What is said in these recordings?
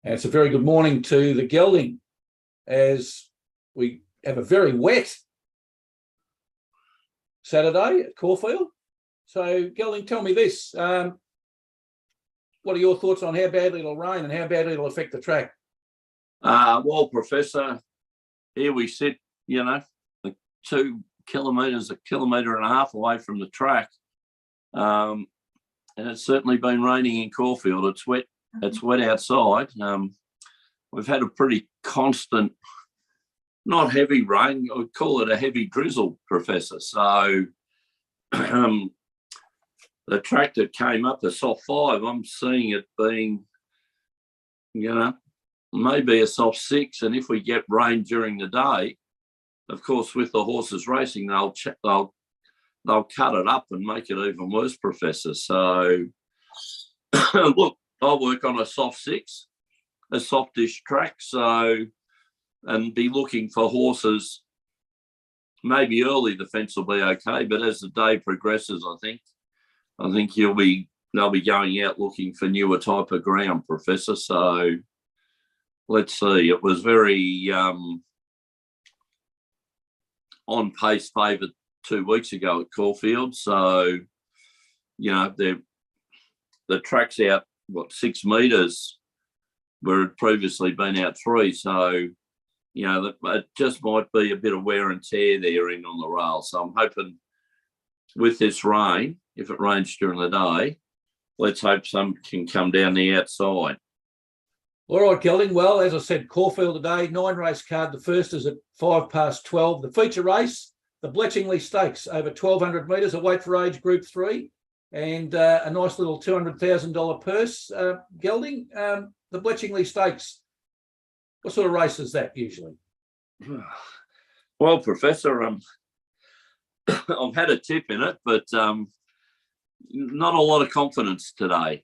And it's a very good morning to the gelding as we have a very wet Saturday at Caulfield. So, gelding, tell me this. What are your thoughts on how badly it'll rain and how badly it'll affect the track? Well, Professor, here we sit, 2 kilometres, 1.5 kilometres away from the track. And it's certainly been raining in Caulfield. It's wet. It's wet outside. We've had a pretty constant, not heavy rain. I would call it a heavy drizzle, Professor. So the track that came up, the soft 5, I'm seeing it being, maybe a soft 6. And if we get rain during the day, of course, with the horses racing, they'll cut it up and make it even worse, Professor. So, look, I'll work on a soft 6, a softish track, and be looking for horses. Maybe early the fence will be okay, but as the day progresses, I think they'll be going out looking for newer type of ground, Professor. So let's see. It was very on pace favoured 2 weeks ago at Caulfield. So, the track's out, 6 metres, where it previously been out 3. So, it just might be a bit of wear and tear there in on the rail. So I'm hoping with this rain, if it rains during the day, let's hope some can come down the outside. All right, gelding. Well, as I said, Caulfield today, 9-race card. The first is at 12:12. The feature race, the Bletchingley Stakes, over 1,200 metres, a weight for age Group 3, and a nice little $200,000 purse. Gelding, the Bletchingley Stakes, what sort of race is that usually? Well, Professor, I've had a tip in it, but not a lot of confidence today.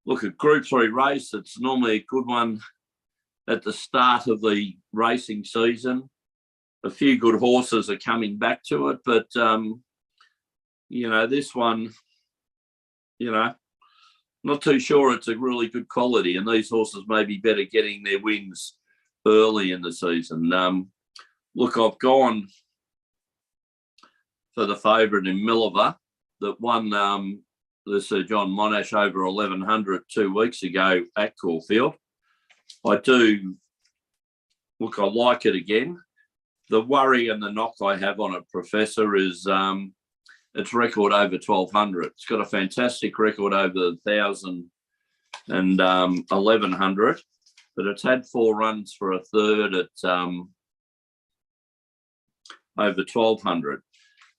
Look, a Group 3 race, it's normally a good one at the start of the racing season. A few good horses are coming back to it, but, this one, not too sure it's a really good quality, and these horses may be better getting their wins early in the season. Look, I've gone for the favourite in Milliver that won the Sir John Monash over 1,100 2 weeks ago at Caulfield. I like it again. The worry and the knock I have on it, Professor, is its record over 1,200. It's got a fantastic record over 1,000 and 1,100, but it's had 4 runs for a third at over 1,200.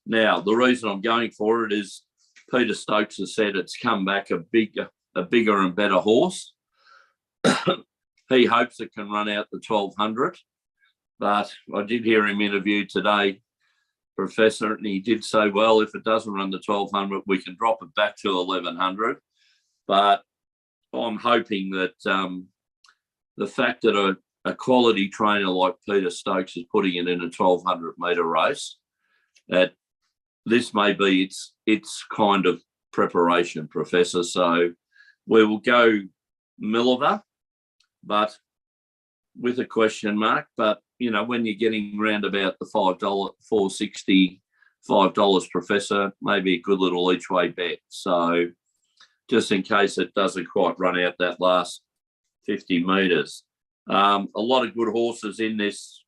Now, the reason I'm going for it is Peter Stokes has said it's come back a bigger and better horse. He hopes it can run out the 1,200, but I did hear him interviewed today, Professor, and he did say, well, if it doesn't run the 1,200, we can drop it back to 1,100. But I'm hoping that the fact that a quality trainer like Peter Stokes is putting it in a 1,200 metre race, that this may be its kind of preparation, Professor. So we will go Milliver, but with a question mark. But, when you're getting round about the $4.65, Professor, maybe a good little each way bet. So just in case it doesn't quite run out that last 50 metres. A lot of good horses in this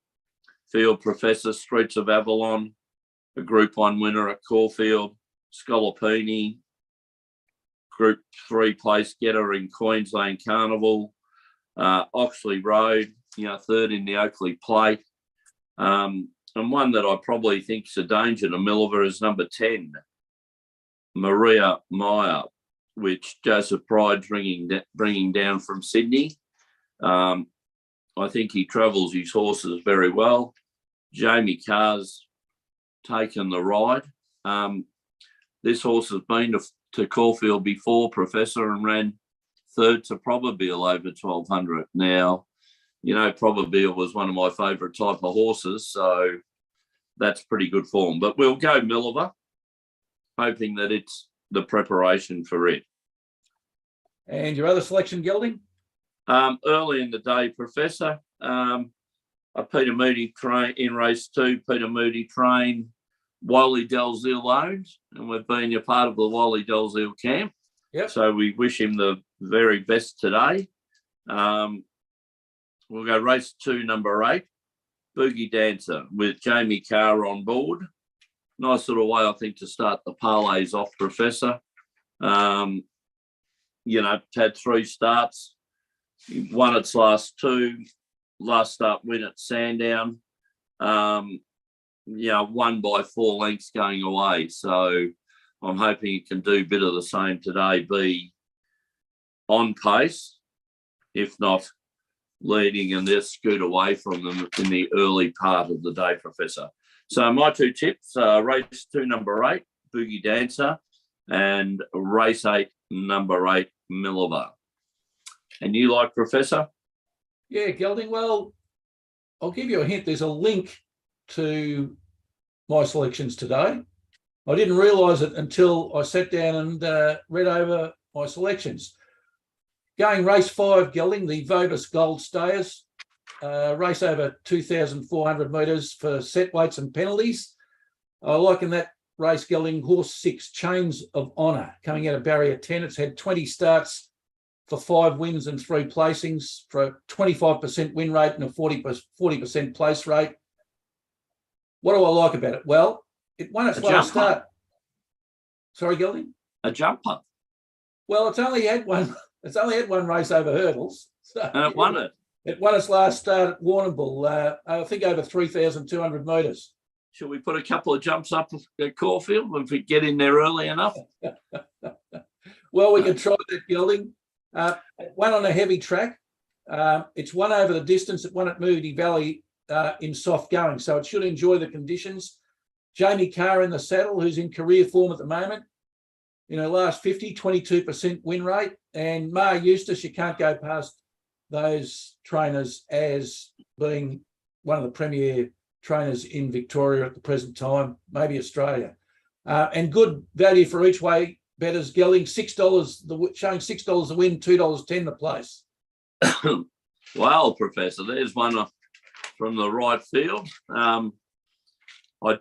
field, Professor. Streets of Avalon, a Group 1 winner at Caulfield. Scalapini, Group 3 place getter in Queensland Carnival. Oxley Road, third in the Oakley Plate. And one that I probably think is a danger to Milliver is number 10, Maria Meyer, which Joseph Pride's bringing down from Sydney. I think he travels his horses very well. Jamie Carr's taken the ride. This horse has been to Caulfield before, Professor, and ran third to Probabeel over 1,200. Now, Probabeel was one of my favourite type of horses, so that's pretty good form. But we'll go Milliver, hoping that it's the preparation for it. And your other selection, gelding? Early in the day, Professor, a Peter Moody train in race 2, Peter Moody train, Wally Dalziel owned, and we've been a part of the Wally Dalziel camp. Yep. So we wish him the very best today. We'll go race 2, number 8, Boogie Dancer with Jamie Carr on board. Nice little way, I think, to start the parlays off, Professor. Had 3 starts, won its last 2, last start win at Sandown. Won by 4 lengths going away. So I'm hoping he can do a bit of the same today, be on pace, if not leading, and just scoot away from them in the early part of the day, Professor. So my 2 tips are race 2, number 8, Boogie Dancer, and race 8, number 8, Milliver. And you like, Professor? Yeah, Gelding. Well, I'll give you a hint. There's a link to my selections today. I didn't realise it until I sat down and read over my selections. Going race 5, Gelding, the Vobis Gold Stayers, race over 2,400 metres for set weights and penalties. I like in that race, Gelding, horse 6, Chains of Honour, coming out of barrier 10. It's had 20 starts for 5 wins and 3 placings for a 25% win rate and a 40% place rate. What do I like about it? Well, it won its last start. Sorry, Gelding? A jumper. Well, it's only had one. It's only had 1 race over hurdles. So And it won it. It won its last start at Warrnambool, I think over 3,200 metres. Should we put a couple of jumps up at Caulfield if we get in there early enough? Well, we can try that, Gelding. It won on a heavy track. It's won over the distance. It won at Moody Valley in soft going, so it should enjoy the conditions. Jamie Carr in the saddle, who's in career form at the moment. Last 50, 22% win rate. And Ma Eustace, you can't go past those trainers as being one of the premier trainers in Victoria at the present time, maybe Australia. And good value for each way bettors, Gelding, $6, showing $6 the win, $2.10 the place. Well, Professor, there's one from the right field. I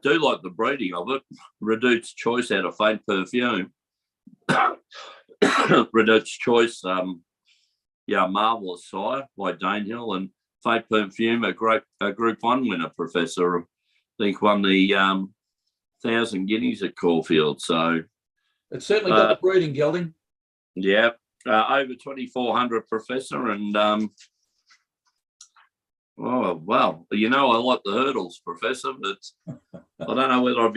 do like the breeding of it. Redute's Choice out of Faint Perfume. Redute's Choice, Marvellous Sire by Danehill, and Faint Perfume, a Group 1 winner, Professor. I think won the 1,000 guineas at Caulfield. So it's certainly got the breeding, Gelding. Yeah, over 2,400, Professor, and oh well, I like the hurdles, Professor, but I don't know whether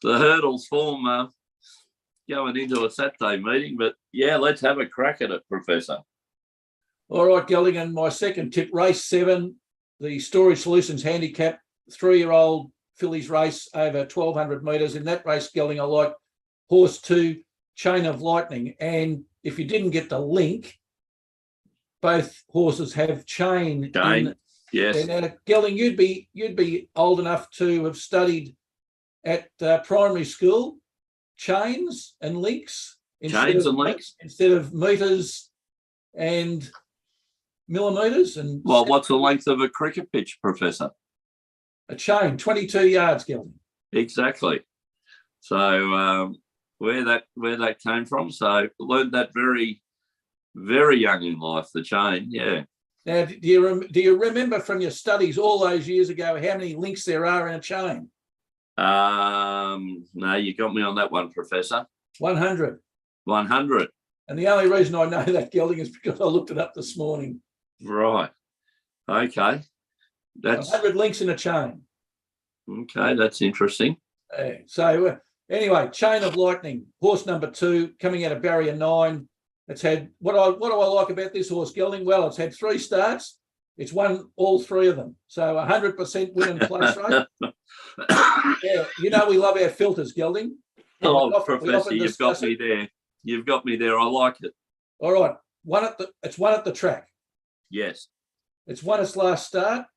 the hurdles form going into a Saturday meeting, but yeah, let's have a crack at it, Professor. All right, Gelding, and my second tip, race 7, the Storage Solutions Handicap 3-year-old fillies race over 1,200 metres. In that race, Gelding, I like horse 2, Chain of Lightning. And if you didn't get the link, both horses have chain. Yes. And Gelding, you'd be old enough to have studied at primary school chains and links. Instead of metres and millimetres. And well, what's the length of a cricket pitch, Professor? A chain, 22 yards, Gelding. Exactly. So where that came from. So learned that very, very young in life, the chain. Yeah. Now, do you remember from your studies all those years ago how many links there are in a chain? No, you got me on that one, Professor. 100. 100. And the only reason I know that, Gelding, is because I looked it up this morning. Right. Okay. That's 100 links in a chain. Okay, that's interesting. So anyway, Chain of Lightning, horse number 2, coming out of barrier 9. It's had what do I like about this horse, Gelding? Well, it's had 3 starts. It's won all 3 of them. So 100% win and place rate. Yeah, we love our filters, Gelding. Oh, Professor, you've got me there. You've got me there. I like it. All right. It's won at the track. Yes. It's won its last start.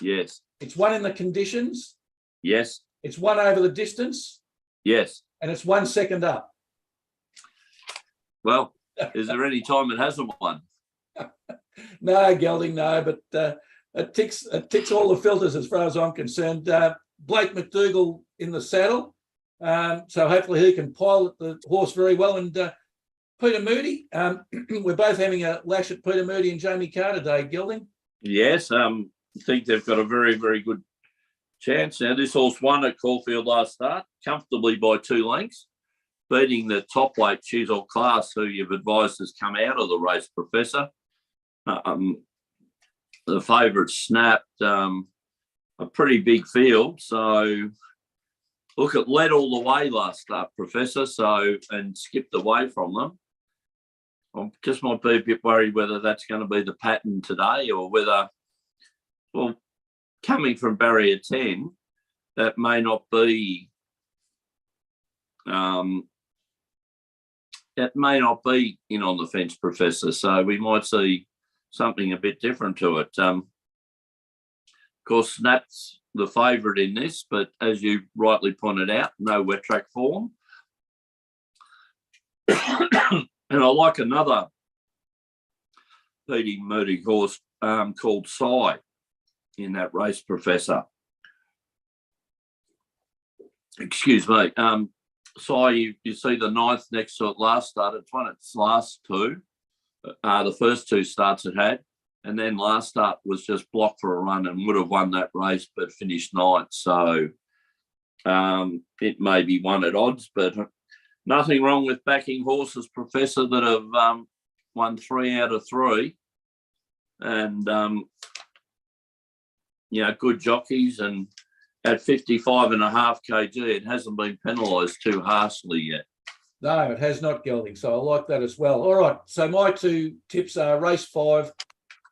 Yes. It's won in the conditions. Yes. It's won over the distance. Yes. And it's 1 second up. Well, is there any time it hasn't won? No, Gelding, no, but it ticks all the filters as far as I'm concerned. Blake McDougall in the saddle, so hopefully he can pilot the horse very well. And Peter Moody, we're both having a lash at Peter Moody and Jamie Carr today, Gelding. Yes, I think they've got a very, very good chance. Now, this horse won at Caulfield last start, comfortably by 2 lengths, beating the top weight Chisel Class, who you've advised has come out of the race, Professor. The favourite snapped a pretty big field. So, look, it led all the way last start, Professor, and skipped away from them. I just might be a bit worried whether that's going to be the pattern today or whether, well, coming from barrier 10, that may not be in on the fence, Professor. So we might see something a bit different to it. Of course, Snap's the favourite in this, but as you rightly pointed out, no wet track form. And I like another Petey Moody horse called Psy in that race, Professor. Excuse me. Psy, you see the 9th next to it last start. It's won its last 2. The first 2 starts it had. And then last start was just blocked for a run and would have won that race, but finished 9th. So it may be won at odds, but nothing wrong with backing horses, Professor, that have won 3 out of 3. And, good jockeys. And at 55.5 kg, it hasn't been penalised too harshly yet. No, it has not, Gelding. So I like that as well. All right. So my 2 tips are race 5,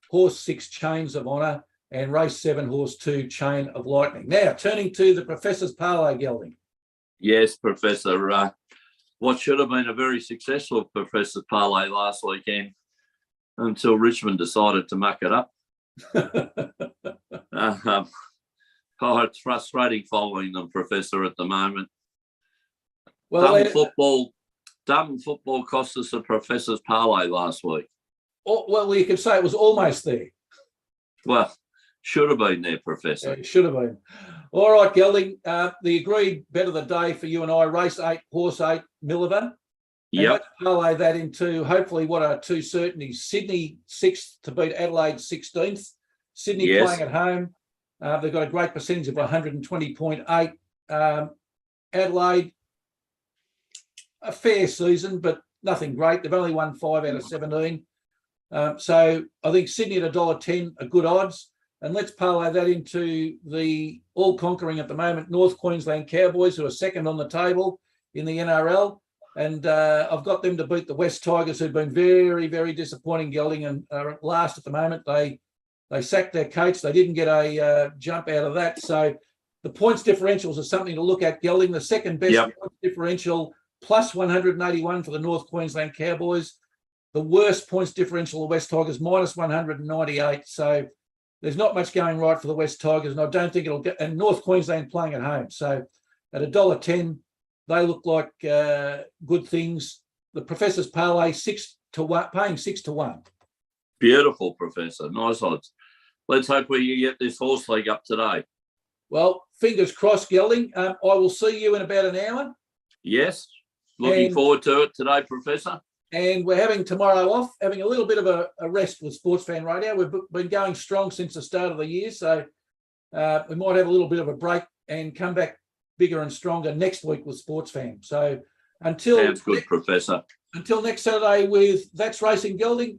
horse 6, Chains of Honour, and race 7, horse 2, Chain of Lightning. Now, turning to the Professor's Parlay, Gelding. Yes, Professor. What should have been a very successful Professor's Parlay last weekend until Richmond decided to muck it up. It's frustrating following them, Professor, at the moment. Well, Dumb football cost us a Professor's Parlay last week. Well, you could say it was almost there. Well, should have been there, Professor. It should have been. All right, Gelding, the agreed bet of the day for you and I, race 8, horse 8, Millivan. Yep. Let's parlay that into hopefully what are 2 certainties. Sydney 6th to beat Adelaide 16th. Sydney playing at home. They've got a great percentage of 120.8. Adelaide, a fair season, but nothing great. They've only won 5 out of 17. So I think Sydney at $1.10 are good odds. And let's parlay that into the all-conquering at the moment North Queensland Cowboys, who are 2nd on the table in the NRL. And I've got them to beat the West Tigers, who've been very, very disappointing, Gelding, and are at last at the moment. They sacked their coach. They didn't get a jump out of that. So the points differentials are something to look at, Gelding. The second best points differential, plus 181 for the North Queensland Cowboys. The worst points differential, the West Tigers, minus 198. So there's not much going right for the West Tigers, and I don't think it'll get. And North Queensland playing at home. So at $1.10, they look like good things. The Professor's Parlay 6 to 1, paying 6 to 1. Beautiful, Professor. Nice odds. Let's hope we get this horse league up today. Well, fingers crossed, Gelding. I will see you in about an hour. Yes. Looking forward to it today, Professor. And we're having tomorrow off, having a little bit of a rest with Sports Fan Radio. We've been going strong since the start of the year, so we might have a little bit of a break and come back bigger and stronger next week with Sports Fan. So until sounds good, Professor. Until next Saturday with That's Racing, Gelding.